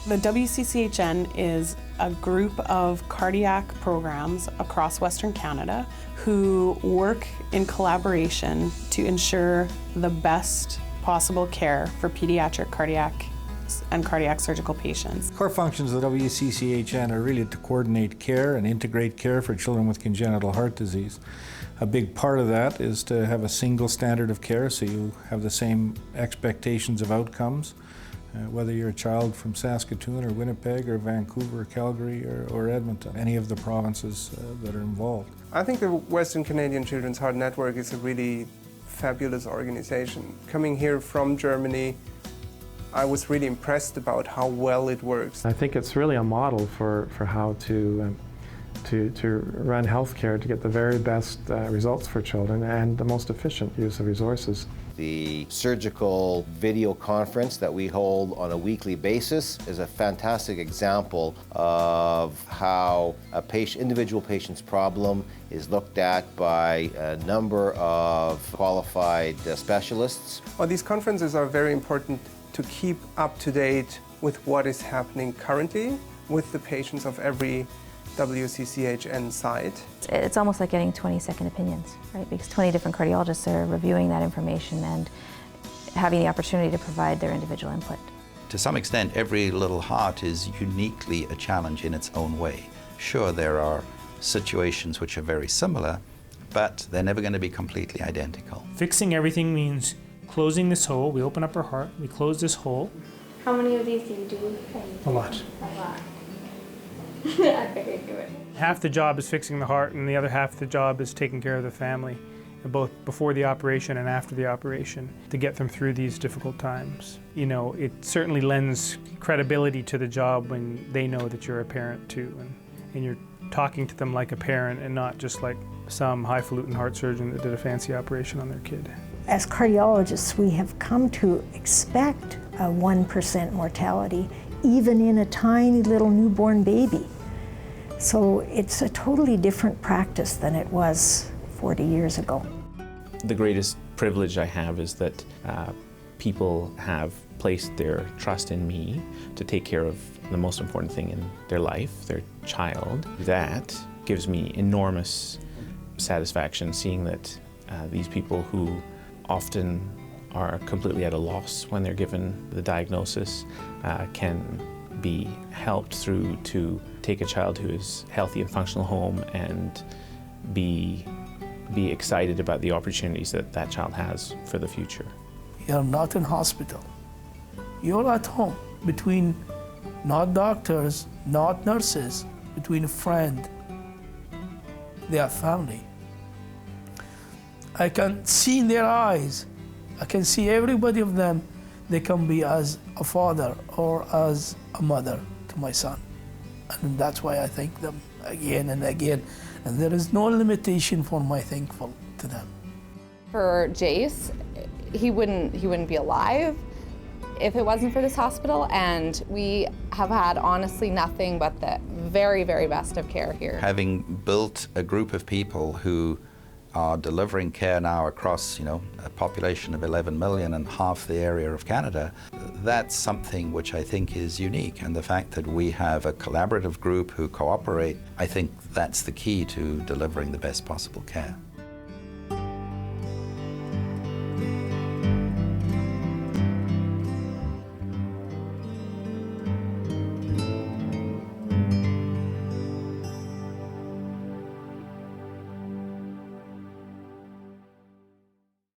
The WCCHN is a group of cardiac programs across Western Canada who work in collaboration to ensure the best possible care for pediatric cardiac and cardiac surgical patients. Core functions of the WCCHN are really to coordinate care and integrate care for children with congenital heart disease. A big part of that is to have a single standard of care, so you have the same expectations of outcomes, whether you're a child from Saskatoon or Winnipeg or Vancouver or Calgary or Edmonton, any of the provinces that are involved. I think the Western Canadian Children's Heart Network is a really fabulous organization. Coming here from Germany, I was really impressed about how well it works. I think it's really a model for how to run healthcare to get the very best results for children and the most efficient use of resources. The surgical video conference that we hold on a weekly basis is a fantastic example of how a individual patient's problem is looked at by a number of qualified specialists. Well, these conferences are very important to keep up to date with what is happening currently with the patients of every WCCHN site. It's almost like getting 20-second opinions, right? Because 20 different cardiologists are reviewing that information and having the opportunity to provide their individual input. To some extent, every little heart is uniquely a challenge in its own way. Sure, there are situations which are very similar, but they're never going to be completely identical. Fixing everything means closing this hole. We open up our heart, we close this hole. How many of these do you do? A lot. A lot. I figured you would. Half the job is fixing the heart, and the other half of the job is taking care of the family, both before the operation and after the operation, to get them through these difficult times. You know, it certainly lends credibility to the job when they know that you're a parent too, and you're talking to them like a parent and not just like some highfalutin heart surgeon that did a fancy operation on their kid. As cardiologists, we have come to expect a 1% mortality, even in a tiny little newborn baby. So it's a totally different practice than it was 40 years ago. The greatest privilege I have is that people have placed their trust in me to take care of the most important thing in their life, their child. That gives me enormous satisfaction seeing that these people who often are completely at a loss when they're given the diagnosis can be helped through to take a child who is healthy and functional home and be excited about the opportunities that that child has for the future. You're not in hospital. You're at home between not doctors, not nurses, between a friend. They are family. I can see in their eyes, I can see everybody of them, they can be as a father or as a mother to my son. And that's why I thank them again and again. And there is no limitation for my thankful to them. For Jace, he wouldn't be alive if it wasn't for this hospital, and we have had honestly nothing but the very, very best of care here. Having built a group of people who are delivering care now across, a population of 11 million and half the area of Canada, that's something which I think is unique. And the fact that we have a collaborative group who cooperate, I think that's the key to delivering the best possible care.